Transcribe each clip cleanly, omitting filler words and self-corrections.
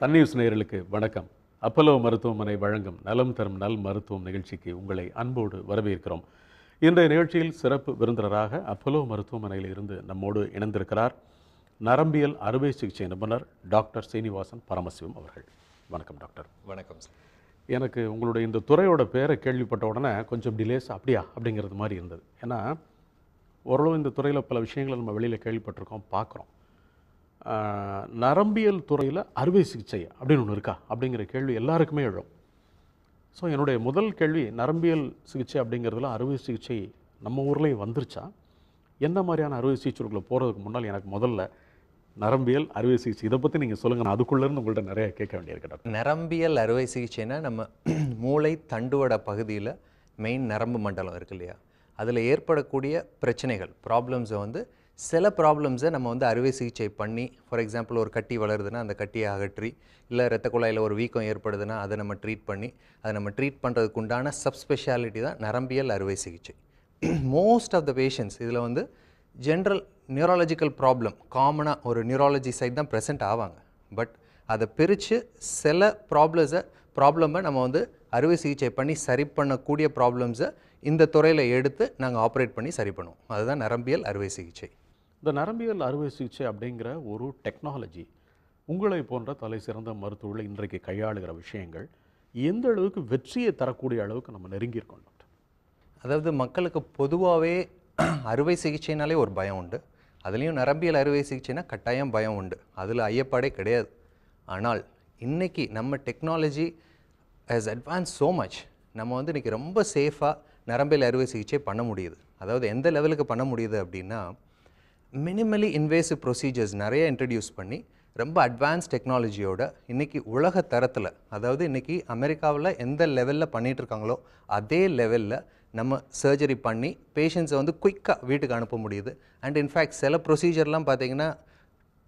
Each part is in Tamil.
சன் நியூஸ் நேயர்களுக்கு வணக்கம். அப்பல்லோ மருத்துவமனை வழங்கும் நலம் தரும் நல் மருத்துவம் நிகழ்ச்சிக்கு உங்களை அன்போடு வரவேற்கிறோம். இன்றைய நிகழ்ச்சியில் சிறப்பு விருந்தினராக அப்பல்லோ மருத்துவமனையில் இருந்து நம்மோடு இணைந்திருக்கிறார் நரம்பியல் அறுவை சிகிச்சை நிபுணர் டாக்டர் சீனிவாசன் பரமசிவம் அவர்கள். வணக்கம் டாக்டர். வணக்கம் சார். எனக்கு உங்களுடைய இந்த துறையோட பேரை கேள்விப்பட்ட உடனே கொஞ்சம் டிலேஸ் அப்படியா அப்படிங்கிறது மாதிரி இருந்தது. ஏன்னா ஓரளவு இந்த துறையில் பல விஷயங்களை நம்ம வெளியில் கேள்விப்பட்டிருக்கோம், பார்க்குறோம். நரம்பியல் துறையில் அறுவை சிகிச்சை அப்படின்னு ஒன்று இருக்கா அப்படிங்கிற கேள்வி எல்லாருக்குமே எழும். ஸோ என்னுடைய முதல் கேள்வி, நரம்பியல் சிகிச்சை அப்படிங்கிறதுல அறுவை சிகிச்சை நம்ம ஊர்லேயும் வந்துருச்சா? என்ன மாதிரியான அறுவை சிகிச்சைக்குள்ளே போகிறதுக்கு முன்னால் எனக்கு முதல்ல நரம்பியல் அறுவை சிகிச்சை இதை பற்றி நீங்கள் சொல்லுங்கள். நான் அதுக்குள்ளேருந்து உங்கள்கிட்ட நிறைய கேட்க வேண்டியிருக்கு டாக்டர். நரம்பியல் அறுவை சிகிச்சைனா நம்ம மூளை தண்டுவட பகுதியில் மெயின் நரம்பு மண்டலம் இருக்கு இல்லையா, அதில் ஏற்படக்கூடிய பிரச்சனைகள் ப்ராப்ளம்ஸை வந்து சில ப்ராப்ளம்ஸை நம்ம வந்து அறுவை சிகிச்சை பண்ணி, ஃபார் எக்ஸாம்பிள் ஒரு கட்டி வளருதுன்னா அந்த கட்டியை அகற்றி, இல்லை இரத்த குழாயில் ஒரு வீக்கம் ஏற்படுதுன்னா அதை நம்ம ட்ரீட் பண்ணி, அதை நம்ம ட்ரீட் பண்ணுறதுக்கு உண்டான சப்ஸ்பெஷாலிட்டி தான் நரம்பியல் அறுவை சிகிச்சை. மோஸ்ட் ஆஃப் த பேஷண்ட்ஸ் இதில் வந்து ஜென்ரல் நியூராலஜிக்கல் ப்ராப்ளம் காமனாக ஒரு நியூராலஜி சைட் தான் ப்ரெசென்ட் ஆவாங்க. பட் அதை பிரித்து சில ப்ராப்ளமை நம்ம வந்து அறுவை சிகிச்சை பண்ணி சரி பண்ணக்கூடிய ப்ராப்ளம்ஸை இந்த துறையில் எடுத்து நாங்கள் ஆப்ரேட் பண்ணி சரி பண்ணுவோம். அதுதான் நரம்பியல் அறுவை சிகிச்சை. இந்த நரம்பியல் அறுவை சிகிச்சை அப்படிங்கிற ஒரு டெக்னாலஜி உங்களை போன்ற தலை சிறந்த மருத்துவர்கள் இன்றைக்கு கையாளுகிற விஷயங்கள் எந்த அளவுக்கு வெற்றியை தரக்கூடிய அளவுக்கு நம்ம நெருங்கியிருக்கோம் டாக்டர்? அதாவது மக்களுக்கு பொதுவாகவே அறுவை சிகிச்சைனாலே ஒரு பயம் உண்டு. அதுலேயும் நரம்பியல் அறுவை சிகிச்சைனா கட்டாயம் பயம் உண்டு, அதில் ஐயப்பாடே கிடையாது. ஆனால் இன்றைக்கி நம்ம technology has advance so much. நம்ம வந்து இன்றைக்கி ரொம்ப சேஃபாக நரம்பியல் அறுவை சிகிச்சை பண்ண முடியுது. அதாவது எந்த லெவலுக்கு பண்ண முடியுது அப்படின்னா, மினிமலி இன்வேசிவ் ப்ரொசீஜர்ஸ் நிறைய இன்ட்ரடியூஸ் பண்ணி ரொம்ப அட்வான்ஸ் டெக்னாலஜியோட இன்றைக்கி உலக தரத்தில், அதாவது இன்றைக்கி அமெரிக்காவில் எந்த லெவலில் பண்ணிகிட்ருக்காங்களோ அதே லெவலில் நம்ம சர்ஜரி பண்ணி பேஷண்ட்ஸை வந்து குயிக்காக வீட்டுக்கு அனுப்ப முடியுது. அண்ட் இன்ஃபேக்ட் சில ப்ரொசீஜர்லாம் பார்த்திங்கன்னா,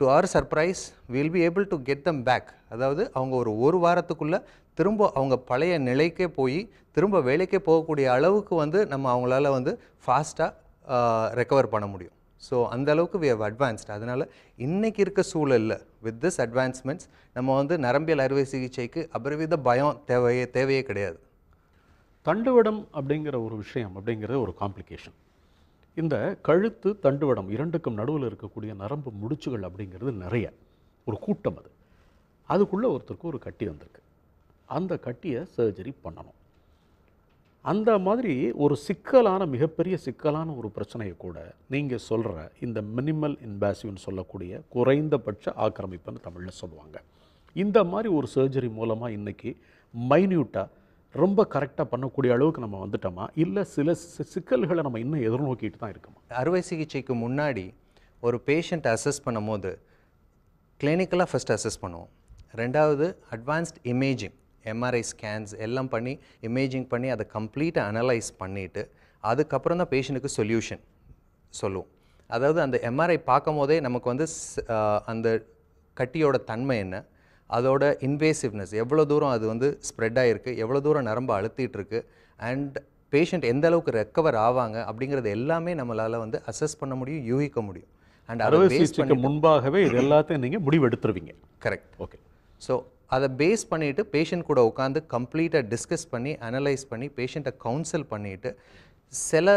to our surprise will be able to get them back. அதாவது அவங்க ஒரு வாரத்துக்குள்ளே திரும்ப அவங்க பழைய நிலைக்கே போய் திரும்ப வேலைக்கே போகக்கூடிய அளவுக்கு வந்து நம்ம அவங்களால வந்து ஃபாஸ்ட்டாக ரெக்கவர் பண்ண முடியும். ஸோ அந்தளவுக்கு வி ஹவ் அட்வான்ஸ்ட். அதனால் இன்றைக்கி இருக்க சூழலில் வித் திஸ் அட்வான்ஸ்மெண்ட்ஸ் நம்ம வந்து நரம்பியல் அறுவை சிகிச்சைக்கு அபரிவித பயம் தேவையே கிடையாது. தண்டுவடம் அப்படிங்கிற ஒரு விஷயம் அப்படிங்கிறது ஒரு காம்ப்ளிகேஷன். இந்த கழுத்து தண்டுவடம் இரண்டுக்கும் நடுவில் இருக்கக்கூடிய நரம்பு முடிச்சுகள் அப்படிங்கிறது நிறைய ஒரு கூட்டம். அதுக்குள்ளே ஒருத்தருக்கு ஒரு கட்டி வந்திருக்கு. அந்த கட்டியை சர்ஜரி பண்ணணும். அந்த மாதிரி ஒரு சிக்கலான மிகப்பெரிய சிக்கலான ஒரு பிரச்சனையை கூட நீங்கள் சொல்கிற இந்த மினிமல் இன்வாசிவ்னு சொல்லக்கூடிய குறைந்தபட்ச ஆக்கிரமிப்புன்னு தமிழில் சொல்லுவாங்க. இந்த மாதிரி ஒரு சர்ஜரி மூலமாக இன்றைக்கி மைன்யூட்டாக ரொம்ப கரெக்டாக பண்ணக்கூடிய அளவுக்கு நம்ம வந்துட்டோமா, இல்லை சில சிக்கல்களை நம்ம இன்னும் எதிர்நோக்கிட்டு தான் இருக்கோமா? அறுவை சிகிச்சைக்கு முன்னாடி ஒரு பேஷண்ட் அசஸ் பண்ணும் போது கிளினிக்கலாக ஃபஸ்ட் அசஸ் பண்ணுவோம். ரெண்டாவது அட்வான்ஸ்ட் இமேஜிங், எம்ஆர்ஐ ஸ்கேன்ஸ் எல்லாம் பண்ணி இமேஜிங் பண்ணி அதை கம்ப்ளீட்டாக அனலைஸ் பண்ணிவிட்டு அதுக்கப்புறம் தான் பேஷண்ட்டுக்கு சொல்யூஷன் சொல்லுவோம். அதாவது அந்த எம்ஆர்ஐ பார்க்கும் போதே நமக்கு வந்து அந்த கட்டியோட தன்மை என்ன, அதோட இன்வேசிவ்னஸ் எவ்வளோ தூரம் அது வந்து ஸ்ப்ரெட் ஆகிருக்கு, எவ்வளோ தூரம் நரம்பு அழுத்திட்டுருக்கு, அண்ட் பேஷண்ட் எந்த அளவுக்கு ரெக்கவர் ஆவாங்க அப்படிங்கிறது எல்லாமே நம்மளால் வந்து அசஸ் பண்ண முடியும், யூகிக்க முடியும். அண்ட் அறுவை சிகிச்சைக்கு முன்பாகவே இது எல்லாத்தையும் நீங்கள் முடிவு எடுத்துருவீங்க. கரெக்ட். ஓகே. ஸோ அதை பேஸ் பண்ணிவிட்டு பேஷண்ட் கூட உட்காந்து கம்ப்ளீட்டாக டிஸ்கஸ் பண்ணி அனலைஸ் பண்ணி பேஷண்ட்டை கவுன்சில் பண்ணிவிட்டு சில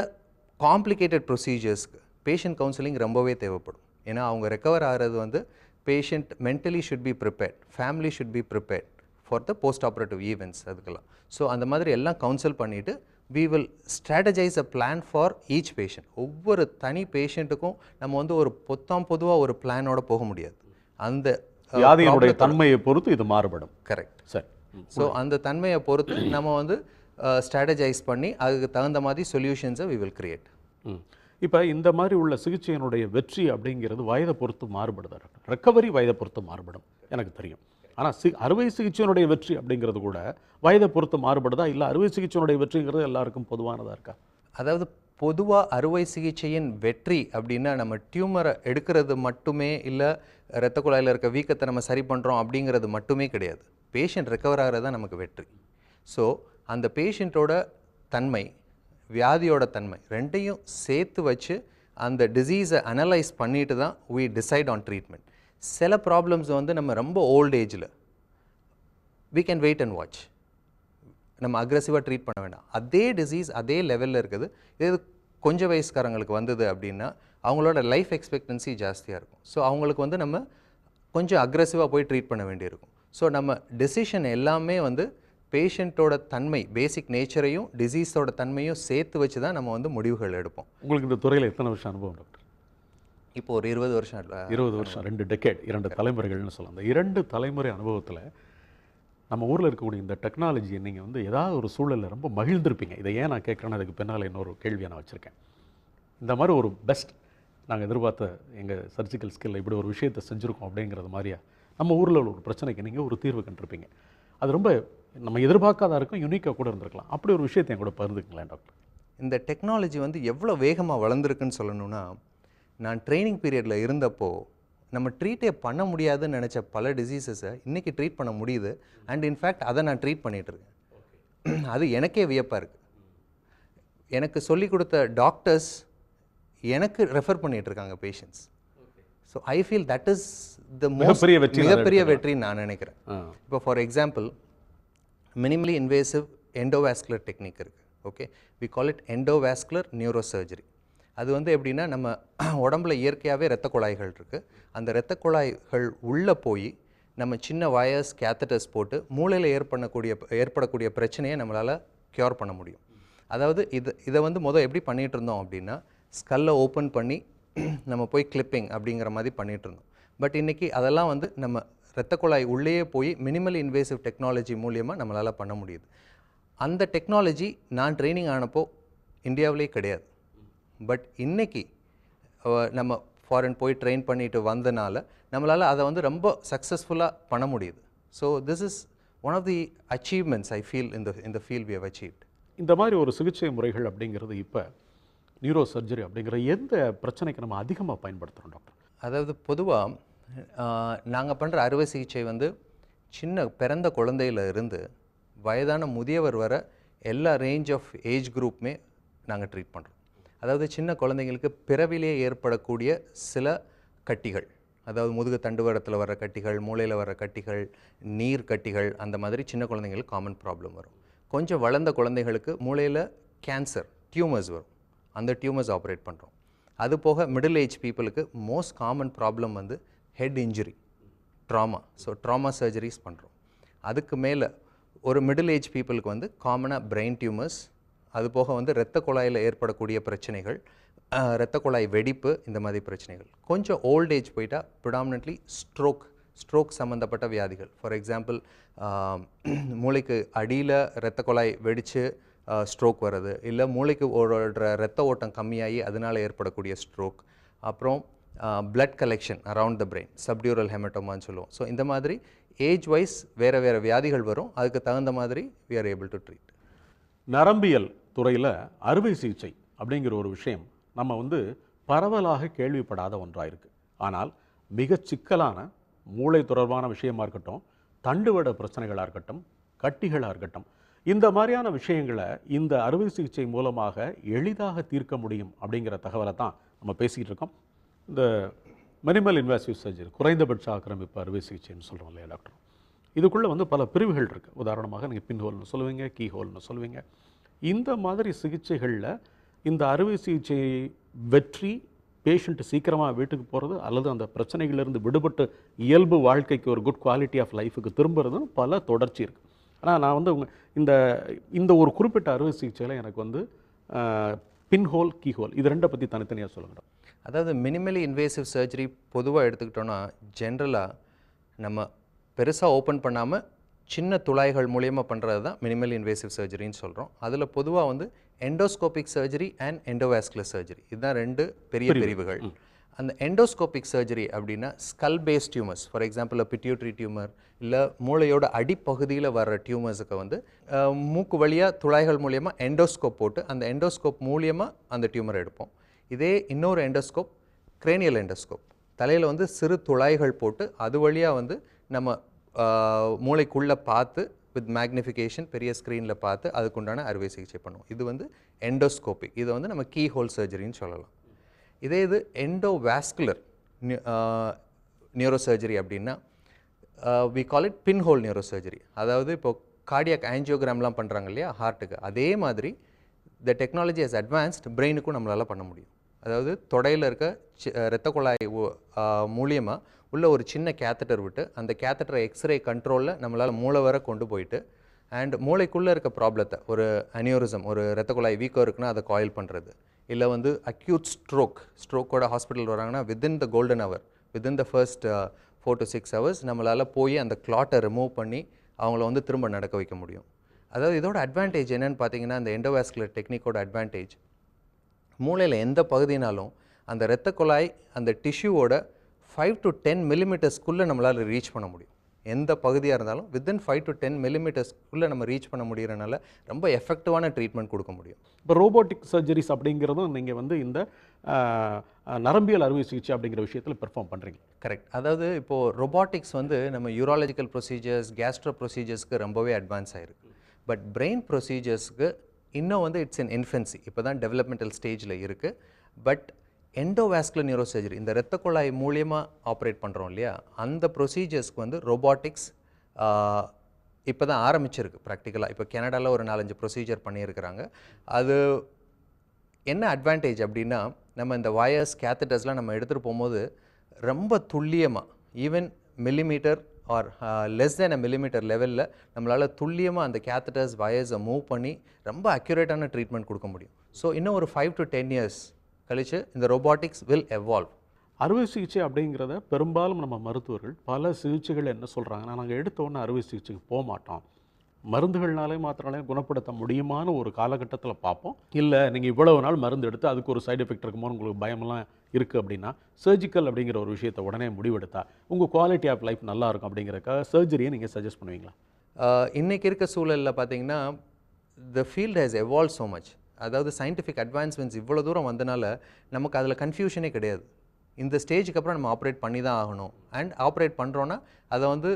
காம்ப்ளிகேட்டட் ப்ரொசீஜர்ஸ்க்கு பேஷண்ட் கவுன்சிலிங் ரொம்பவே தேவைப்படும். ஏன்னா அவங்க ரெக்கவர் ஆகிறது வந்து patient mentally should be prepared, family should be prepared for the post operative events. அதுக்கெல்லாம் ஸோ அந்த மாதிரி எல்லாம் கவுன்சில் பண்ணிவிட்டு we will strategize a plan for each patient. ஒவ்வொரு தனி பேஷண்ட்டுக்கும் நம்ம வந்து ஒரு பொதுவாக ஒரு பிளானோட போக முடியாது. அந்த வியாதியினுடைய தன்மையை பொறுத்து இது மாறுபடும். கரெக்ட். சரி. ஸோ அந்த தன்மையை பொறுத்து நம்ம வந்து ஸ்ட்ராட்டஜைஸ் பண்ணி அதுக்கு தகுந்த மாதிரி சொல்யூஷன்ஸை we will create. இப்போ இந்த மாதிரி உள்ள சிகிச்சையினுடைய வெற்றி அப்படிங்கிறது வயதை பொறுத்து மாறுபடுதா டாக்டர்? ரெக்கவரி வயதை பொறுத்து மாறுபடும் எனக்கு தெரியும். ஆனால் அறுவை சிகிச்சையினுடைய வெற்றி அப்படிங்கிறது கூட வயதை பொறுத்து மாறுபடுதா, இல்லை அறுவை சிகிச்சையினுடைய வெற்றிங்கிறது எல்லாருக்கும் பொதுவானதாக இருக்கா? அதாவது பொதுவாக அறுவை சிகிச்சையின் வெற்றி அப்படின்னா நம்ம டியூமரை எடுக்கிறது மட்டுமே, இல்லை இரத்த குழாயில் இருக்க வீக்கத்தை நம்ம சரி பண்ணுறோம் அப்படிங்கிறது மட்டுமே கிடையாது. பேஷண்ட் ரெக்கவர் ஆகிறது தான் நமக்கு வெற்றி. ஸோ அந்த பேஷண்ட்டோட தன்மை, வியாதியோட தன்மை ரெண்டையும் சேர்த்து வச்சு அந்த டிசீஸை அனலைஸ் பண்ணிட்டு தான் we decide on treatment. சில ப்ராப்ளம்ஸ் வந்து நம்ம ரொம்ப ஓல்ட் ஏஜில் we can wait and watch. நம்ம அக்ரெசிவாக ட்ரீட் பண்ண வேண்டாம். அதே டிசீஸ் அதே லெவலில் இருக்குது. இது கொஞ்சம் வயசுக்காரங்களுக்கு வந்தது அப்படின்னா அவங்களோட லைஃப் எக்ஸ்பெக்டன்சி ஜாஸ்தியாக இருக்கும். ஸோ அவங்களுக்கு வந்து நம்ம கொஞ்சம் அக்ரெசிவாக போய் ட்ரீட் பண்ண வேண்டியிருக்கும். ஸோ நம்ம டெசிஷன் எல்லாமே வந்து பேஷண்ட்டோட தன்மை, பேசிக் நேச்சரையும் டிசீஸோட தன்மையும் சேர்த்து வச்சு தான் நம்ம வந்து முடிவுகள் எடுப்போம். உங்களுக்கு இந்த துறையில் எத்தனை வருஷம் அனுபவம் டாக்டர்? இப்போ ஒரு 20 வருஷம். 20 வருஷம், 2 டெக்கேட், 2 தலைமுறைகள்னு சொல்லலாம். அந்த 2 தலைமுறை அனுபவத்தில் நம்ம ஊரில் இருக்கக்கூடிய இந்த டெக்னாலஜியை நீங்கள் வந்து ஏதாவது ஒரு சூழலில் ரொம்ப மகிழ்ந்திருப்பீங்க. இதை ஏன் நான் கேட்குறேன்னு அதுக்கு பின்னால் இன்னொரு கேள்வியை நான் வச்சுருக்கேன். இந்த மாதிரி ஒரு பெஸ்ட் நாங்கள் எதிர்பார்த்த எங்கள் சர்ஜிக்கல் ஸ்கில்ல இப்படி ஒரு விஷயத்தை செஞ்சுருக்கோம் அப்படிங்கிறது மாதிரியா நம்ம ஊரில் ஒரு பிரச்சனைக்கு நீங்கள் ஒரு தீர்வு கண்டிருப்பீங்க. அது ரொம்ப நம்ம எதிர்பார்க்காத இருக்கும், யூனிக்காக கூட இருந்திருக்கலாம். அப்படி ஒரு விஷயத்தை என் கூட பகிர்ந்துக்கலாம் டாக்டர். இந்த டெக்னாலஜி வந்து எவ்வளோ வேகமாக வளர்ந்துருக்குன்னு சொல்லணும்னா, நான் ட்ரைனிங் பீரியடில் இருந்தப்போ நம்ம ட்ரீட்டே பண்ண முடியாதுன்னு நினச்ச பல டிசீசஸை இன்றைக்கி ட்ரீட் பண்ண முடியுது. அண்ட் இன்ஃபேக்ட் அதை நான் ட்ரீட் பண்ணிகிட்ருக்கேன். அது எனக்கே வியப்பாக இருக்குது. எனக்கு சொல்லிக் கொடுத்த டாக்டர்ஸ் எனக்கு ரெஃபர் பண்ணிகிட்ருக்காங்க patients. So I feel that is the மிகப்பெரிய வெற்றின்னு நான் நினைக்கிறேன். இப்போ for example minimally invasive endovascular technique இருக்குது. Okay, we call it endovascular neurosurgery. அது வந்து எப்படின்னா, நம்ம உடம்புல இயற்கையாகவே இரத்த குழாய்கள் இருக்குது. அந்த இரத்த குழாய்கள் உள்ளே போய் நம்ம சின்ன வயர்ஸ் கேத்தட்டர்ஸ் போட்டு மூளையில் ஏற்படக்கூடிய பிரச்சனையை நம்மளால் க்யூர் பண்ண முடியும். அதாவது இதை வந்து எப்படி பண்ணிகிட்டு இருந்தோம் அப்படின்னா, ஸ்கல்லை ஓப்பன் பண்ணி நம்ம போய் கிளிப்பிங் அப்படிங்கிற மாதிரி பண்ணிகிட்டு இருந்தோம். பட் இன்றைக்கி அதெல்லாம் வந்து நம்ம இரத்த குழாய் உள்ளேயே போய் மினிமல் இன்வேசிவ் டெக்னாலஜி மூலியமாக நம்மளால் பண்ண முடியுது. அந்த டெக்னாலஜி நான் ட்ரைனிங் ஆனப்போ இந்தியாவிலே கிடையாது. பட் இன்றைக்கி நம்ம ஃபாரின் போய் ட்ரெயின் பண்ணிட்டு வந்தனால நம்மளால் அதை வந்து ரொம்ப சக்ஸஸ்ஃபுல்லாக பண்ண முடியுது. So this is one of the achievements I feel இந்த ஃபீல்ட் வி ஹவ் அச்சீவ்ட். இந்த மாதிரி ஒரு சிகிச்சை முறைகள் அப்படிங்கிறது இப்போ நியூரோ சர்ஜரி அப்படிங்கிற எந்த பிரச்சனைக்கு நம்ம அதிகமாக பயன்படுத்துகிறோம் டாக்டர்? அதாவது பொதுவாக நாங்கள் பண்ணுற அறுவை சிகிச்சை வந்து சின்ன பிறந்த குழந்தையில இருந்து வயதான முதியவர் வர எல்லா ரேஞ்ச் ஆஃப் ஏஜ் குரூப்புமே நாங்கள் ட்ரீட் பண்ணுறோம். அதாவது சின்ன குழந்தைங்களுக்கு பிறவிலே ஏற்படக்கூடிய சில கட்டிகள், அதாவது முதுகு தண்டுவடத்தில் வர கட்டிகள், மூளையில் வர கட்டிகள், நீர் கட்டிகள், அந்த மாதிரி சின்ன குழந்தைங்களுக்கு காமன் ப்ராப்ளம் வரும். கொஞ்சம் வளர்ந்த குழந்தைகளுக்கு மூளையில் கேன்சர் டியூமர்ஸ் வரும். அந்த டியூமர்ஸ் ஆப்ரேட் பண்ணுறோம். அது போக மிடில் ஏஜ் பீப்புளுக்கு மோஸ்ட் காமன் ப்ராப்ளம் வந்து head injury, drama. So drama surgeries பண்ணுறோம். அதுக்கு மேலே ஒரு மிடில் ஏஜ் பீப்புளுக்கு வந்து காமனாக பிரெயின் டியூமர்ஸ், அது போக வந்து இரத்த குழாயில் ஏற்படக்கூடிய பிரச்சனைகள், இரத்த குழாய் வெடிப்பு, இந்த மாதிரி பிரச்சனைகள். கொஞ்சம் ஓல்ட் ஏஜ் போயிட்டால் ப்ரிடாமினென்ட்லி ஸ்ட்ரோக் சம்மந்தப்பட்ட வியாதிகள். ஃபார் எக்ஸாம்பிள் மூளைக்கு அடியில் இரத்த குழாய் வெடித்து ஸ்ட்ரோக் வர்றது, இல்லை மூளைக்கு ஓடுற இரத்த ஓட்டம் கம்மியாகி அதனால் ஏற்படக்கூடிய ஸ்ட்ரோக். அப்புறம் blood collection around the brain, subdural ஹெமட்டோமான்னு சொல்லுவோம். ஸோ இந்த மாதிரி ஏஜ் வைஸ் வேறு வியாதிகள் வரும். அதுக்கு தகுந்த மாதிரி we are able to treat. நரம்பியல் துறையில் அறுவை சிகிச்சை அப்படிங்கிற ஒரு விஷயம் நம்ம வந்து பரவலாக கேள்விப்படாத ஒன்றாக இருக்குது. ஆனால் மிக சிக்கலான மூளை தொடர்பான விஷயமா இருக்கட்டும், தண்டுவட பிரச்சனைகளாக இருக்கட்டும், கட்டிகளாக இருக்கட்டும், இந்த மாதிரியான விஷயங்களை இந்த அறுவை சிகிச்சை மூலமாக எளிதாக தீர்க்க முடியும் அப்படிங்கிற தகவலை தான் நம்ம பேசிக்கிட்டு இருக்கோம். இந்த மினிமல் இன்வாசிவ் சர்ஜரி, குறைந்தபட்ச ஆக்கிரமிப்பு அறுவை சிகிச்சைன்னு சொல்கிறோம் இல்லையா டாக்டர்? இதுக்குள்ளே வந்து பல பிரிவுகள் இருக்குது. உதாரணமாக நீங்கள் பின் ஹோல்னு சொல்லுவீங்க, கீ ஹோல்னு சொல்லுவீங்க. இந்த மாதிரி சிகிச்சைகளில் இந்த அறுவை சிகிச்சை வெற்றி பேஷண்ட் சீக்கிரமாக வீட்டுக்கு போகிறது அல்லது அந்த பிரச்சனைகளிலிருந்து விடுபட்டு இயல்பு வாழ்க்கைக்கு ஒரு குட் குவாலிட்டி ஆஃப் லைஃபுக்கு திரும்புறதுன்னு பல தொடர்ச்சி இருக்குது. ஆனால் நான் வந்து இந்த ஒரு குறிப்பிட்ட அறுவை சிகிச்சையில் எனக்கு வந்து பின் ஹோல், கீ ஹோல், இது ரெண்டை பற்றி தனித்தனியாக சொல்லுங்கள். அதாவது மினிமலி இன்வேசிவ் சர்ஜரி பொதுவாக எடுத்துக்கிட்டோன்னா ஜென்ரலாக நம்ம பெருசாக ஓப்பன் பண்ணாமல் சின்ன துளாய்கள் மூலியமாக பண்ணுறது தான் மினிமல் இன்வேசிவ் சர்ஜரின்னு சொல்கிறோம். அதில் பொதுவாக வந்து endoscopic surgery and endovascular surgery, இதுதான் ரெண்டு பெரிய பிரிவுகள். அந்த எண்டோஸ்கோபிக் சர்ஜரி அப்படின்னா skull base tumours, for example pituitary tumour, இல்லை மூளையோட அடிப்பகுதியில் வர்ற டியூமர்ஸுக்கு வந்து மூக்கு வழியாக துளாய்கள் மூலியமாக எண்டோஸ்கோப் போட்டு அந்த எண்டோஸ்கோப் மூலியமாக அந்த டியூமரை எடுப்போம். இதே இன்னொரு எண்டோஸ்கோப் கிரேனியல் எண்டோஸ்கோப், தலையில் வந்து சிறு துளாய்கள் போட்டு அது வழியாக வந்து நம்ம மூளைக்குள்ளே பார்த்து வித் மேக்னிஃபிகேஷன் பெரிய ஸ்க்ரீனில் பார்த்து அதுக்குண்டான அறுவை சிகிச்சை பண்ணுவோம். இது வந்து எண்டோஸ்கோபிக். இதை வந்து நம்ம கீ ஹோல் சர்ஜரின்னு சொல்லலாம். இதே இது எண்டோவாஸ்குலர் நியூரோ சர்ஜரி அப்படின்னா we call it pinhole neurosurgery. அதாவது இப்போ கார்டியாக் ஆஞ்சியோகிராம்லாம் பண்ணுறாங்க இல்லையா ஹார்ட்டுக்கு, அதே மாதிரி த டெக்னாலஜி ஹஸ் அட்வான்ஸ்ட் பிரெயினுக்கும் நம்மளால் பண்ண முடியும். அதாவது தொடையில் இருக்க இரத்த குழாய் மூலியமாக உள்ள ஒரு சின்ன கேத்தட்டர் விட்டு அந்த கேத்தட்டரை எக்ஸ்ரே கண்ட்ரோலில் நம்மளால் மூளை வரை கொண்டு போயிட்டு அண்ட் மூளைக்குள்ளே இருக்க ப்ராப்ளத்தை, ஒரு அனியூரிசம், ஒரு இரத்த குழாய் வீக்கம் இருக்குன்னா அதை காயில் பண்ணுறது, இல்லை வந்து அக்யூட் ஸ்ட்ரோக்கோட ஹாஸ்பிட்டல் வராங்கன்னா within the golden hour, within the first 4 to 6 hours நம்மளால் போய் அந்த கிளாட்டை ரிமூவ் பண்ணி அவங்கள வந்து திரும்ப நடக்க வைக்க முடியும். அதாவது இதோட அட்வான்டேஜ் என்னென்னு பார்த்தீங்கன்னா, அந்த எண்டோவாஸ்குலர் டெக்னிக்கோட அட்வான்டேஜ், மூளையில் எந்த பகுதினாலும் அந்த இரத்த குழாய் அந்த டிஷ்யூவோட 5 to 10 millimetersக்குள்ளே நம்மளால் ரீச் பண்ண முடியும். எந்த பகுதியாக இருந்தாலும் வித்தின் 5 to 10 millimetersக்குள்ளே நம்ம ரீச் பண்ண முடியறனால ரொம்ப எஃபெக்டிவான ட்ரீட்மெண்ட் கொடுக்க முடியும். இப்போ ரோபோட்டிக் சர்ஜரிஸ் அப்படிங்கிறதும் நீங்கள் வந்து இந்த நரம்பியல் அறுவை சிகிச்சை அப்படிங்கிற விஷயத்தில் பெர்ஃபார்ம் பண்ணுறீங்க. கரெக்ட். அதாவது இப்போது ரொபாட்டிக்ஸ் வந்து நம்ம யூராலஜிக்கல் ப்ரொசீஜர்ஸ், கேஸ்ட்ரோ ப்ரொசீஜர்ஸ்க்கு ரொம்பவே அட்வான்ஸ் ஆகிருக்கு. பட் பிரெயின் ப்ரொசீஜர்ஸ்க்கு இன்னும் வந்து இட்ஸ் இன் இன்ஃபென்சி, இப்போ தான் டெவலப்மெண்டல் ஸ்டேஜில் இருக்குது. பட் எண்டோவாஸ்குலர் நியூரோ சர்ஜரி, இந்த இரத்த குழாய் மூலியமாக ஆப்ரேட் பண்ணுறோம் இல்லையா, அந்த ப்ரொசீஜர்ஸ்க்கு வந்து ரொபாட்டிக்ஸ் இப்போ தான் ஆரம்பிச்சிருக்கு ப்ராக்டிக்கலாக. இப்போ கனடாவில் ஒரு 4-5 ப்ரொசீஜர் பண்ணியிருக்கிறாங்க. அது என்ன அட்வான்டேஜ் அப்படின்னா, நம்ம இந்த வயர்ஸ் கேத்தட்டர்ஸ்லாம் நம்ம எடுத்துகிட்டு போகும்போது ரொம்ப துல்லியமாக, even millimeter or less then a millimeter லெவலில் நம்மளால் துல்லியமாக அந்த கேத்தட்டர்ஸ் வயர்ஸை மூவ் பண்ணி ரொம்ப அக்யூரேட்டான ட்ரீட்மெண்ட் கொடுக்க முடியும். ஸோ இன்னும் ஒரு 5 to 10 years கழிச்சு இந்த ரொபாட்டிக்ஸ் வில் எவால்வ். அறுவை சிகிச்சை அப்படிங்கிறத பெரும்பாலும் நம்ம மருத்துவர்கள் பல சிகிச்சைகள் என்ன சொல்கிறாங்கன்னா, நாங்கள் எடுத்த உடனே அறுவை சிகிச்சைக்கு போக மாட்டோம், மருந்துகள்னாலே மாத்திரனாலே குணப்படுத்த முடியுமான்னு ஒரு காலகட்டத்தில் பார்ப்போம். இல்லை நீங்கள் இவ்வளவு நாள் மருந்து எடுத்து அதுக்கு ஒரு சைடு எஃபெக்ட் இருக்குமோன்னு உங்களுக்கு பயமெல்லாம் இருக்குது அப்படின்னா, சர்ஜிக்கல் அப்படிங்கிற ஒரு விஷயத்தை உடனே முடிவெடுத்தா உங்கள் குவாலிட்டி ஆஃப் லைஃப் நல்லா இருக்கும் அப்படிங்கிறக்காக சர்ஜரியை நீங்கள் சஜஸ்ட் பண்ணுவீங்களா? இன்றைக்கி இருக்க சூழலில் பார்த்தீங்கன்னா the field has evolve so much. அதாவது சயின்டிஃபிக் அட்வான்ஸ்மெண்ட்ஸ் இவ்வளோ தூரம் வந்தனால நமக்கு அதில் கன்ஃபியூஷனே கிடையாது. இந்த ஸ்டேஜுக்கு அப்புறம் நம்ம ஆப்ரேட் பண்ணி தான் ஆகணும். அண்ட் ஆப்ரேட் பண்ணுறோன்னா அதை வந்து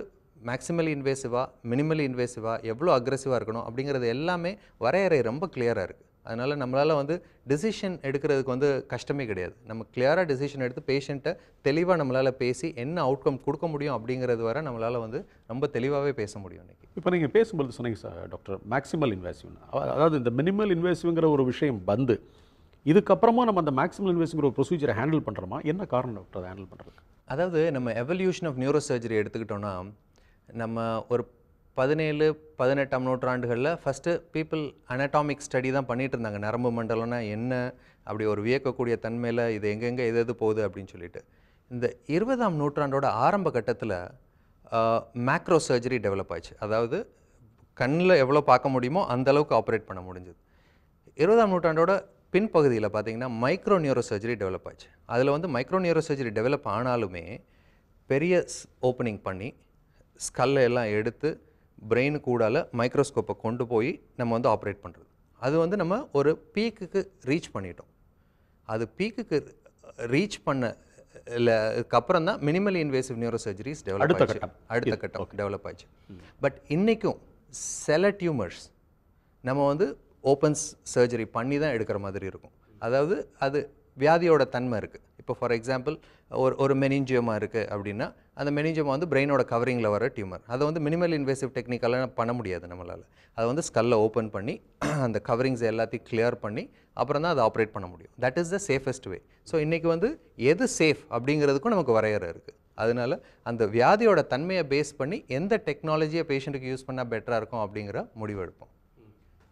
மேக்ஸிமலி இன்வேசிவாக, மினிமலி இன்வேசிவாக, எவ்வளோ அக்ரெசிவாக இருக்கணும் அப்படிங்கிறது எல்லாமே வரையறை ரொம்ப கிளியராக இருக்குது. அதனால் நம்மளால் வந்து டிசிஷன் எடுக்கிறதுக்கு வந்து கஷ்டமே கிடையாது. நம்ம கிளியராக டிசிஷன் எடுத்து பேஷண்ட்டை தெளிவாக நம்மளால் பேசி என்ன அவுட்கம் கொடுக்க முடியும் அப்படிங்கிறது வரை நம்மளால் வந்து ரொம்ப தெளிவாகவே பேச முடியும். இன்றைக்கி இப்போ நீங்கள் பேசும்போது சொன்னீங்க சார் டாக்டர், மேக்ஸிமல் இன்வேசிவ், அதாவது இந்த மினிமல் இன்வேசிவ்ங்கிற ஒரு விஷயம் வந்து இதுக்கப்புறமா நம்ம அந்த மேக்ஸிமல் இன்வேசிவ்ங்கிற ஒரு ப்ரொசீஜரை ஹேண்டில் பண்ணுறோமா? என்ன காரணம் டாக்டர் அதை ஹேண்டில் பண்ணுறதுக்கு? அதாவது நம்ம எவல்யூஷன் ஆஃப் நியூரோ சர்ஜரி எடுத்துக்கிட்டோன்னா, நம்ம ஒரு 17-18ஆம் நூற்றாண்டுகளில் ஃபஸ்ட்டு பீப்புள் அனட்டாமிக் ஸ்டடி தான் பண்ணிகிட்டு இருந்தாங்க. நரம்பு மண்டலம்னா என்ன, அப்படி ஒரு வியக்கக்கூடிய தன்மையில் இது எங்கெங்கே எது போகுது அப்படின்னு சொல்லிட்டு. இந்த 20ஆம் நூற்றாண்டோட ஆரம்ப கட்டத்தில் மேக்ரோ சர்ஜரி டெவலப் ஆச்சு. அதாவது கண்ணில் எவ்வளோ பார்க்க முடியுமோ அந்தளவுக்கு ஆப்ரேட் பண்ண முடிஞ்சது. 20ஆம் நூற்றாண்டோட பின்பகுதியில் பார்த்தீங்கன்னா மைக்ரோ நியூரோ சர்ஜரி டெவலப் ஆச்சு. அதில் வந்து மைக்ரோ நியூரோ சர்ஜரி டெவலப் ஆனாலுமே பெரிய ஓப்பனிங் பண்ணி ஸ்கல்லை எல்லாம் எடுத்து பிரெயினு கூடால மைக்ரோஸ்கோப்பை கொண்டு போய் நம்ம வந்து ஆப்ரேட் பண்ணுறது. அது வந்து நம்ம ஒரு பீக்குக்கு ரீச் பண்ணிட்டோம். அது பீக்குக்கு ரீச் பண்ணதுக்கப்புறம் தான் minimally invasive neuro surgeries develop ஆச்சு. அடுத்த கட்டம் டெவலப் ஆச்சு. பட் இன்றைக்கும் சில டியூமர்ஸ் நம்ம வந்து ஓப்பன் சர்ஜரி பண்ணி தான் எடுக்கிற மாதிரி இருக்கும். அதாவது அது வியாதியோட தன்மை இருக்குது. இப்போ ஃபார் எக்ஸாம்பிள் ஒரு மெனிஞ்சியோமா இருக்குது அப்படின்னா, அந்த மெனிஞ்சியோமா வந்து பிரெயினோட கவரிங்கில் வர டியூமர். அதை வந்து மினிமல் இன்வேசிவ் டெக்னிக்கெல்லாம் பண்ண முடியாது நம்மளால். அதை வந்து ஸ்கல்லை ஓப்பன் பண்ணி அந்த கவரிங்ஸ் எல்லாத்தையும் கிளியர் பண்ணி அப்புறம் தான் அதை ஆப்ரேட் பண்ண முடியும். That is the safest way. So இன்றைக்கி வந்து எது சேஃப் அப்படிங்கிறதுக்கும் நமக்கு வரையறை இருக்குது. அதனால் அந்த வியாதியோட தன்மையை பேஸ் பண்ணி எந்த டெக்னாலஜியை பேஷண்ட்டுக்கு யூஸ் பண்ணால் பெட்டராக இருக்கும் அப்படிங்கிற முடிவு எடுப்போம்.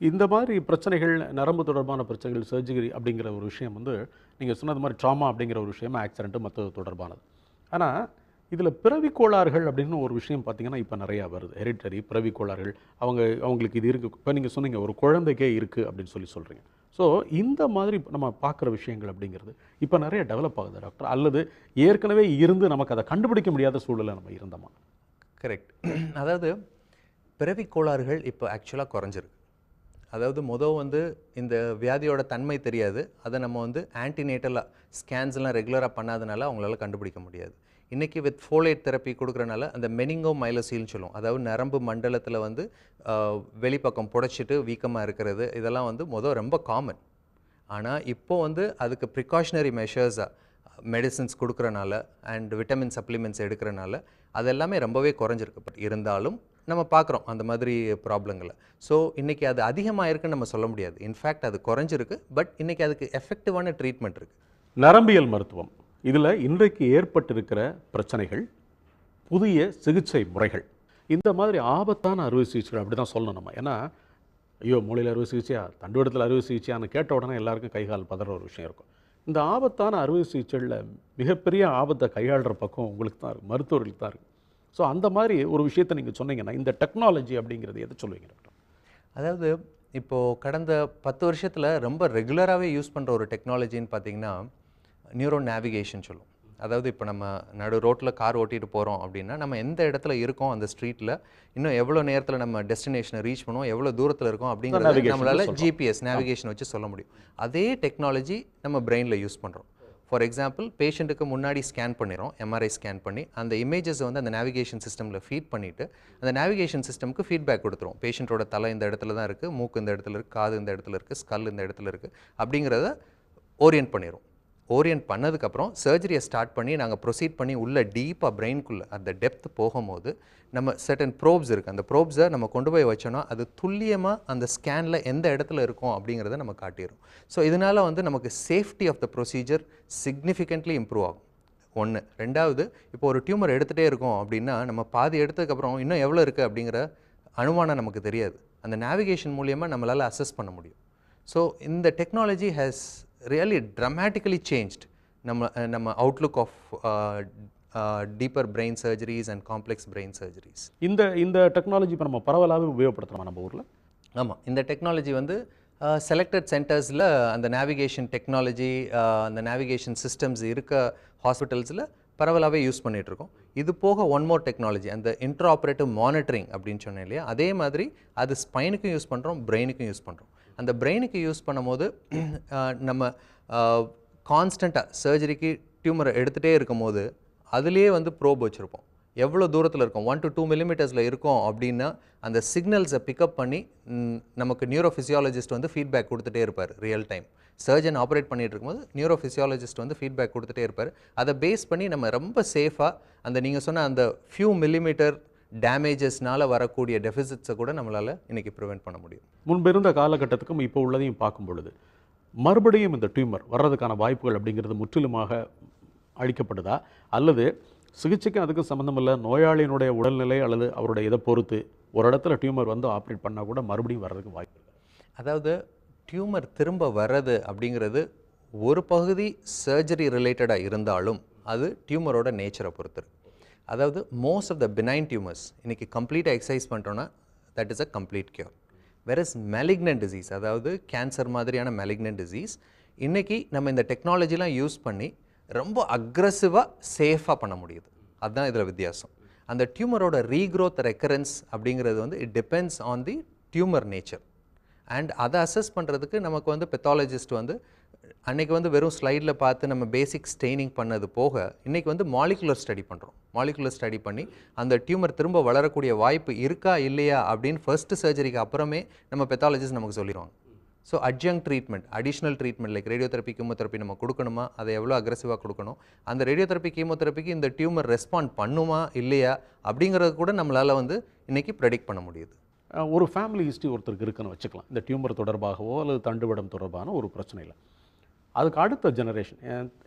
இந்த மாதிரி பிரச்சனைகள், நரம்பு தொடர்பான பிரச்சனைகள், சர்ஜரி அப்படிங்கிற ஒரு விஷயம் வந்து நீங்கள் சொன்னது மாதிரி ட்ராமா அப்படிங்கிற ஒரு விஷயம் ஆக்சிடென்ட்டு மற்றது தொடர்பானது. ஆனால் இதில் பிறவி கோளாறுகள் அப்படின்னு ஒரு விஷயம் பார்த்திங்கன்னா இப்போ நிறையா வருது. ஹெரிட்டரி பிறவி கோளாறுகள், அவங்களுக்கு இது இருக்குது. இப்போ நீங்கள் சொன்னீங்க ஒரு குழந்தைக்கே இருக்குது அப்படின்னு சொல்கிறீங்க. ஸோ இந்த மாதிரி நம்ம பார்க்குற விஷயங்கள் அப்படிங்கிறது இப்போ நிறைய டெவலப் ஆகுது டாக்டர், அல்லது ஏற்கனவே இருந்து நமக்கு அதை கண்டுபிடிக்க முடியாத சூழலை நம்ம இருந்தோமா? கரெக்ட். அதாவது பிறவி கோளாறுகள் இப்போ ஆக்சுவலாக குறைஞ்சிருக்கு. அதாவது வந்து இந்த வியாதியோட தன்மை தெரியாது. அதை நம்ம வந்து ஆன்டிநேட்டலாக ஸ்கேன்ஸ்லாம் ரெகுலராக பண்ணாதனால அவங்களால கண்டுபிடிக்க முடியாது. இன்றைக்கி வித் ஃபோலேட் தெரப்பி கொடுக்குறனால அந்த மெனிங்கோ மைலோசீல்னு சொல்லுவோம். அதாவது நரம்பு மண்டலத்தில் வந்து வெளிப்பக்கம் புடைச்சிட்டு வீக்கமாக இருக்கிறது, இதெல்லாம் வந்து ரொம்ப காமன். ஆனால் இப்போது வந்து அதுக்கு ப்ரிகாஷனரி மெஷர்ஸாக மெடிசின்ஸ் கொடுக்குறனால அண்ட் விட்டமின் சப்ளிமெண்ட்ஸ் எடுக்கிறனால அது எல்லாமே ரொம்பவே குறைஞ்சிருக்கு. பட் இருந்தாலும் நம்ம பார்க்குறோம் அந்த மாதிரி ப்ராப்ளங்களை. ஸோ இன்றைக்கி அது அதிகமாக இருக்குன்னு நம்ம சொல்ல முடியாது. இன்ஃபேக்ட் அது குறைஞ்சிருக்கு. பட் இன்றைக்கி அதுக்கு எஃபெக்டிவான ட்ரீட்மெண்ட் இருக்குது. நரம்பியல் மருத்துவம் இதில் இன்றைக்கு ஏற்பட்டிருக்கிற பிரச்சனைகள், புதிய சிகிச்சை முறைகள், இந்த மாதிரி ஆபத்தான அறுவை சிகிச்சைகள் அப்படி தான் சொல்லணும் நம்ம. ஏன்னா ஐயோ மூளையில் அறுவை சிகிச்சையா, தண்டுவடத்தில் அறுவை சிகிச்சையான்னு கேட்ட உடனே எல்லாருக்கும் கைகால் பதற ஒரு விஷயம் இருக்கும். இந்த ஆபத்தான அறுவை சிகிச்சைகளில் மிகப்பெரிய ஆபத்தை கையாளுற பக்கம் உங்களுக்கு தான் இருக்குது, மருத்துவர்களுக்கு தான் இருக்குது. ஸோ அந்த மாதிரி ஒரு விஷயத்தை நீங்கள் சொன்னீங்கன்னா இந்த டெக்னாலஜி அப்படிங்கிறது எதை சொல்லுவீங்க டாக்டர்? அதாவது இப்போது கடந்த 10 வருஷத்தில் ரொம்ப ரெகுலராகவே யூஸ் பண்ணுற ஒரு டெக்னாலஜின்னு பார்த்தீங்கன்னா நியூரோ நேவிகேஷன் சொல்லுவோம். அதாவது இப்போ நம்ம நடு ரோட்டில் கார் ஓட்டிகிட்டு போகிறோம் அப்படின்னா நம்ம எந்த இடத்துல இருக்கோம் அந்த ஸ்ட்ரீட்டில், இன்னும் எவ்வளோ நேரத்தில் நம்ம டெஸ்டினேஷனை ரீச் பண்ணுவோம், எவ்வளோ தூரத்தில் இருக்கோம் அப்படிங்கிறத நம்மளால் ஜிபிஎஸ் நேவிகேஷன் வச்சு சொல்ல முடியும். அதே டெக்னாலஜி நம்ம பிரெயினில் யூஸ் பண்ணுறோம். ஃபார் எக்ஸாம்பிள் பேஷண்ட்டுக்கு முன்னாடி ஸ்கேன் பண்ணிடுறோம், எம்ஆர்ஐ ஸ்கேன் பண்ணி அந்த இமேஜஸை வந்து அந்த நேவிகேஷன் சிஸ்டமில் ஃபீட் பண்ணிவிட்டு அந்த நேவிகேஷன் சிஸ்டமுக்கு ஃபீட்பேக் கொடுத்துரும். பேஷண்ட்டோட தலை இந்த இடத்துல தான் இருக்குது, மூக்கு இந்த இடத்துல இருக்குது, காது இந்த இடத்துல இருக்குது, ஸ்கல் இந்த இடத்துல இருக்குது அப்படிங்கிறத ஓரியன்ட் பண்ணிடும். ஓரியன்ட் பண்ணதுக்கப்புறம் சர்ஜரியை ஸ்டார்ட் பண்ணி நாங்கள் ப்ரொசீட் பண்ணி உள்ள டீப்பாக பிரெயின்குள்ளே அந்த டெப்த் போகும்போது நம்ம சர்டன் ப்ரோப்ஸ் இருக்குது. அந்த ப்ரோப்ஸை நம்ம கொண்டு போய் வச்சோன்னா அது துல்லியமாக அந்த ஸ்கேனில் எந்த இடத்துல இருக்கும் அப்படிங்கிறத நம்ம காட்டிடும். ஸோ இதனால் வந்து நமக்கு safety of the procedure significantly improve ஆகும். ஒன்று. ரெண்டாவது, இப்போ ஒரு டியூமர் எடுத்துகிட்டே இருக்கோம் அப்படின்னா நம்ம பாதி எடுத்ததுக்கப்புறம் இன்னும் எவ்வளோ இருக்குது அப்படிங்கிற அனுமானம் நமக்கு தெரியாது. அந்த நேவிகேஷன் மூலியமாக நம்மளால் அசஸ் பண்ண முடியும். ஸோ இந்த technology has really dramatically changed நம்ம outlook of deeper brain surgeries and complex brain surgeries. இந்த டெக்னாலஜி இப்போ நம்ம பரவலாகவே உபயோகப்படுத்துகிறோம் நம்ம ஊரில். ஆமாம், இந்த டெக்னாலஜி வந்து செலக்டட் சென்டர்ஸில் அந்த நேவிகேஷன் டெக்னாலஜி, அந்த நேவிகேஷன் சிஸ்டம்ஸ் இருக்க ஹாஸ்பிட்டல்ஸில் பரவலாகவே யூஸ் பண்ணிகிட்ருக்கோம். இது போக ஒன் மோர் டெக்னாலஜி, அந்த இன்ட்ராஆப்ரேட்டிவ் மானிட்டரிங் அப்படின்னு சொன்னேன் இல்லையா, அதே மாதிரி அது ஸ்பைனுக்கும் யூஸ் பண்ணுறோம், பிரெயினுக்கும் யூஸ் பண்ணுறோம். அந்த பிரெயினுக்கு யூஸ் பண்ணும்போது நம்ம கான்ஸ்டண்ட்டாக சர்ஜரிக்கு டியூமரை எடுத்துகிட்டே இருக்கும் போது அதுலேயே வந்து ப்ரோப் வச்சுருப்போம். எவ்வளோ தூரத்தில் இருக்கும், 1 to 2 millimeters இருக்கும் அப்படின்னா அந்த சிக்னல்ஸை பிக்கப் பண்ணி நமக்கு நியூரோஃபிசியாலஜிஸ்ட் வந்து ஃபீட்பேக் கொடுத்துட்டே இருப்பார் ரியல் டைம். சர்ஜன் ஆப்ரேட் பண்ணிகிட்டு இருக்கும்போது நியூரோஃபிசியாலஜிஸ்ட் வந்து ஃபீட்பேக் கொடுத்துட்டே இருப்பார். அதை பேஸ் பண்ணி நம்ம ரொம்ப சேஃபாக அந்த நீங்கள் சொன்ன அந்த ஃபியூ மில்லிமீட்டர் டேமேஜஸ்னால் வரக்கூடிய டெஃபிசிட்ஸை கூட நம்மளால் இன்றைக்கி ப்ரிவெண்ட் பண்ண முடியும். முன்பு இருந்த காலகட்டத்துக்கும் இப்போ உள்ளதையும் பார்க்கும் பொழுது மறுபடியும் இந்த டியூமர் வர்றதுக்கான வாய்ப்புகள் அப்படிங்கிறது முற்றிலுமாக அழிக்கப்படுதா, அல்லது சிகிச்சைக்கும் அதுக்கும் சம்மந்தம் இல்லை, நோயாளியினுடைய உடல்நிலை அல்லது அவருடைய இதை பொறுத்து ஒரு இடத்துல டியூமர் வந்து ஆப்ரேட் பண்ணால் கூட மறுபடியும் வர்றதுக்கு வாய்ப்பு இல்லை? அதாவது டியூமர் திரும்ப வர்றது அப்படிங்கிறது ஒரு பகுதி சர்ஜரி ரிலேட்டடாக இருந்தாலும் அது டியூமரோட நேச்சரை பொறுத்து. அதாவது most of the benign tumours இன்றைக்கி கம்ப்ளீட்டாக எக்ஸசைஸ் பண்ணுறோன்னா that is a complete cure. Versus malignant disease, அதாவது கேன்சர் மாதிரியான மெலிக்னன்ட் டிசீஸ் இன்றைக்கி நம்ம இந்த டெக்னாலஜிலாம் யூஸ் பண்ணி ரொம்ப அக்ரெசிவாக சேஃபாக பண்ண முடியுது. அதுதான் இதில் வித்தியாசம். அந்த டியூமரோட ரீக்ரோத் ரெக்கரன்ஸ் அப்படிங்கிறது வந்து it depends on the tumour nature. And அதை அசஸ் பண்ணுறதுக்கு நமக்கு வந்து பெத்தாலஜிஸ்ட் வந்து அன்றைக்கி வந்து வெறும் ஸ்லைடில் பார்த்து நம்ம பேசிக் ஸ்டெய்னிங் பண்ணது போக இன்றைக்கி வந்து மாலிகுலர் ஸ்டடி பண்ணுறோம். மாலிகுலர் ஸ்டடி பண்ணி அந்த டியூமர் திரும்ப வளரக்கூடிய வாய்ப்பு இருக்கா இல்லையா அப்படின்னு ஃபர்ஸ்ட்டு சர்ஜரிக்கு அப்புறமே நம்ம பெத்தாலஜிஸ்ட் நமக்கு சொல்லிடுவாங்க. So adjunct treatment, additional treatment like radiotherapy, chemotherapy நம்ம கொடுக்கணுமா, அதை எவ்வளோ அக்ரெசிவாக கொடுக்கணும், அந்த ரேடியோதெரப்பி கீமோதெரப்பிக்கு இந்த டியூமர் ரெஸ்பாண்ட் பண்ணுமா இல்லையா அப்படிங்கிறது கூட நம்மளால் வந்து இன்றைக்கி ப்ரெடிக்ட் பண்ண முடியுது. ஒரு ஃபேமிலி ஹிஸ்ட்ரி ஒருத்தருக்கு இருக்குன்னு வச்சுக்கலாம், இந்த டியூமர் தொடர்பாகவோ அல்லது தண்டுவடம் தொடர்பான ஒரு பிரச்சனையில். அதுக்கு அடுத்த ஜெனரேஷன்,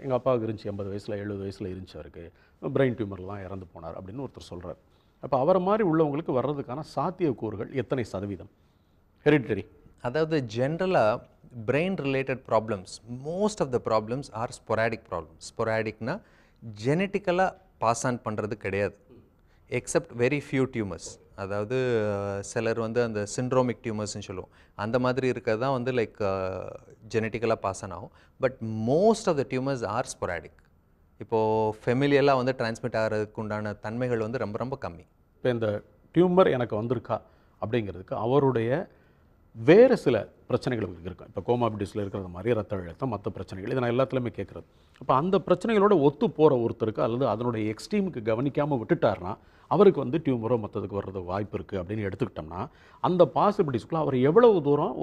எங்கள் அப்பாவுக்கு இருந்துச்சு 80 வயசில் 70 வயசில் இருந்துச்சு, அவருக்கு பிரெயின் டியூமர்லாம் இறந்து போனார் அப்படின்னு ஒருத்தர் சொல்கிறார். அப்போ அவரை மாதிரி உள்ளவங்களுக்கு வர்றதுக்கான சாத்தியக்கூறுகள் எத்தனை சதவீதம்? ஹெரிடிட்டரி, அதாவது ஜென்ரலாக brain related problems, most of the problems are sporadic problems. ஸ்பொராடிக்னா ஜெனட்டிக்கலாக பாஸ் ஆன் பண்ணுறது கிடையாது, எக்ஸப்ட் வெரி ஃபியூ டியூமர்ஸ். அதாவது சிலர் வந்து அந்த சிண்ட்ரோமிக் டியூமர்ஸ்ன்னு சொல்லுவோம், அந்த மாதிரி இருக்கிறது தான் வந்து லைக் ஜெனட்டிக்கலாக பாஸ் ஆன் ஆகும். But most of the tumours are sporadic. இப்போது ஃபெமிலியெல்லாம் வந்து டிரான்ஸ்மிட் ஆகிறதுக்கு உண்டான தன்மைகள் வந்து ரொம்ப ரொம்ப கம்மி. இப்போ இந்த டியூமர் எனக்கு வந்திருக்கா அப்படிங்கிறதுக்கு அவருடைய வேறு சில பிரச்சனைகள் இருக்கும். இப்போ கோமாபிட்டிஸில் இருக்கிறது மாதிரி ரத்த அழுத்தம், மற்ற பிரச்சனைகள், இதை நான் எல்லாத்துலேயுமே கேட்குறது. அப்போ அந்த பிரச்சனைகளோட ஒத்து போகிற ஒருத்தருக்கு அல்லது அதனுடைய எக்ஸ்ட்ரீமுக்கு கவனிக்காமல் விட்டுட்டார்னா அவருக்கு வந்து டியூமரோ மற்றதுக்கு வர்றது வாய்ப்பு இருக்குது அப்படின்னு எடுத்துக்கிட்டோம்னா அந்த பாசிபிலிட்டிஸ்க்குள்ளே அவர் எவ்வளவு தூரம்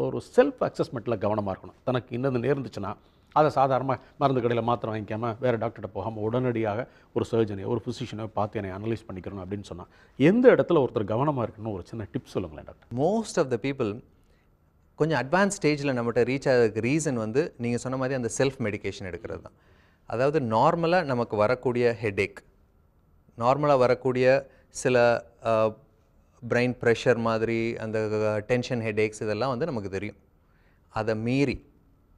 ஒரு செல்ஃப் அசஸ்மெண்ட்டில் கவனமாக இருக்கணும். தனக்கு இன்னது நேர்ந்துச்சுன்னா அதை சாதாரணமாக மருந்து கடையில் மாத்திரை வாங்கிக்காமல் வேறு டாக்டர்கிட்ட போகாமல் உடனடியாக ஒரு சர்ஜனையோ ஒரு ஃபிசிஷியனோ பார்த்து என்னை அனலைஸ் பண்ணிக்கிறோம் அப்படின்னு சொன்னால் எந்த இடத்துல ஒருத்தர் கவனமாக இருக்கணும்னு ஒரு சின்ன டிப்ஸ் சொல்லுங்களேன் doctor. Most of the people கொஞ்சம் அட்வான்ஸ் ஸ்டேஜில் நம்மகிட்ட ரீச் ஆகிறதுக்கு ரீசன் வந்து நீங்கள் சொன்ன மாதிரி அந்த செல்ஃப் மெடிகேஷன் எடுக்கிறது தான். அதாவது நார்மலாக நமக்கு வரக்கூடிய ஹெடேக், நார்மலாக வரக்கூடிய சில பிரெயின் ப்ரெஷர் மாதிரி அந்த டென்ஷன் ஹெடேக்ஸ் இதெல்லாம் வந்து நமக்கு தெரியும். அதை மீறி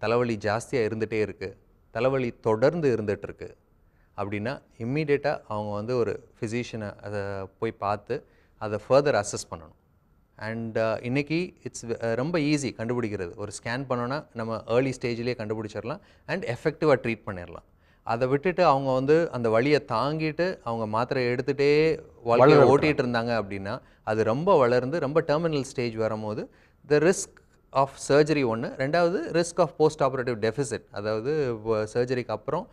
தலைவலி ஜாஸ்தியாக இருந்துகிட்டே இருக்குது, தலைவலி தொடர்ந்து இருந்துகிட்ருக்கு அப்படின்னா இம்மீடியட்டாக அவங்க வந்து ஒரு ஃபிசிஷியனை அதை போய் பார்த்து அதை ஃபர்தர் அசஸ் பண்ணணும். அண்ட் இன்றைக்கி இட்ஸ் ரொம்ப ஈஸி கண்டுபிடிக்கிறது. ஒரு ஸ்கேன் பண்ணோன்னா நம்ம ஏர்லி ஸ்டேஜ்லேயே கண்டுபிடிச்சிடலாம் அண்ட் எஃபெக்டிவாக ட்ரீட் பண்ணிடலாம். அதை விட்டுட்டு அவங்க வந்து அந்த வலியை தாங்கிட்டு அவங்க மாத்திரை எடுத்துகிட்டே வாழ்க்கையை ஓட்டிகிட்டு இருந்தாங்க அப்படின்னா அது ரொம்ப வளர்ந்து ரொம்ப டெர்மினல் ஸ்டேஜ் வரும்போது த ரிஸ்க் ஆஃப் சர்ஜரி ஒன்று, ரெண்டாவது risk of postoperative deficit, அதாவது சர்ஜரிக்கு அப்புறம்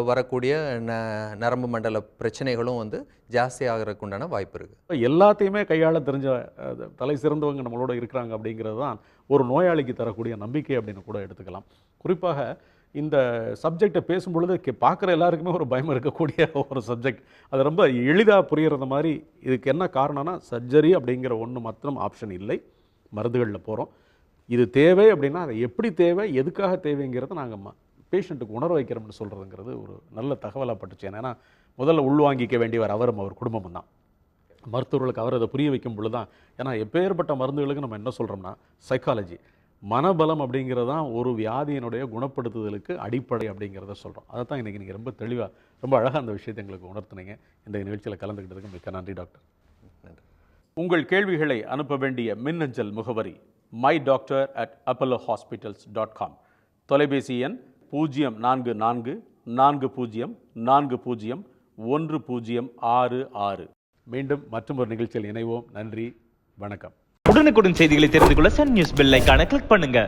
வரக்கூடிய நரம்பு மண்டல பிரச்சனைகளும் வந்து ஜாஸ்தி ஆகிறதுக்கு உண்டான வாய்ப்பு இருக்குது. எல்லாத்தையுமே கையாள தெரிஞ்ச தலை சிறந்தவங்க நம்மளோட இருக்கிறாங்க அப்படிங்கிறது தான் ஒரு நோயாளிக்கு தரக்கூடிய நம்பிக்கை அப்படின்னு கூட எடுத்துக்கலாம். குறிப்பாக இந்த சப்ஜெக்டை பேசும்பொழுது பார்க்குற எல்லாருக்குமே ஒரு பயம் இருக்கக்கூடிய ஒரு சப்ஜெக்ட். அது ரொம்ப எளிதாக புரிகிறது மாதிரி. இதுக்கு என்ன காரணம்னா சர்ஜரி அப்படிங்கிற ஒன்று மாத்திரம் ஆப்ஷன் இல்லை, மருந்துகளில் போகிறோம். இது தேவை அப்படின்னா அதை எப்படி தேவை, எதுக்காக தேவைங்கிறத நாங்கள் பேஷண்ட்டுக்கு உணர வைக்கிறோம்னு சொல்கிறதுங்கிறது ஒரு நல்ல தகவலாக பட்டுச்சு. ஏன்னா முதல்ல உள்வாங்கிக்க வேண்டியவர் அவரும் அவர் குடும்பமும் தான். மருத்துவர்களுக்கு அவர் அதை புரிய வைக்கும் பொழுது தான், ஏன்னா எப்பேற்பட்ட மருந்துகளுக்கு நம்ம என்ன சொல்கிறோம்னா சைக்காலஜி, மனபலம் அப்படிங்கிறது தான் ஒரு வியாதியினுடைய குணப்படுத்துதலுக்கு அடிப்படை அப்படிங்கிறத சொல்கிறோம். அதை தான் இன்றைக்கி நீங்கள் ரொம்ப தெளிவாக ரொம்ப அழகாக அந்த விஷயத்தை எங்களுக்கு உணர்த்துனீங்க. இந்த நிகழ்ச்சியில் கலந்துக்கிட்டதுக்கு மிக்க நன்றி டாக்டர். நன்றி. உங்கள் கேள்விகளை அனுப்ப வேண்டிய மின்னஞ்சல் முகவரி myDoctor@apollohospitals.com. தொலைபேசி எண் 0444040166. மீண்டும் மற்றொரு நிகழ்ச்சியில் இணைவோம். நன்றி, வணக்கம். உடனுக்குடன் செய்திகளை தெரிந்து கொள்ள சன் நியூஸ் பெல் ஐகானை கிளிக் பண்ணுங்க.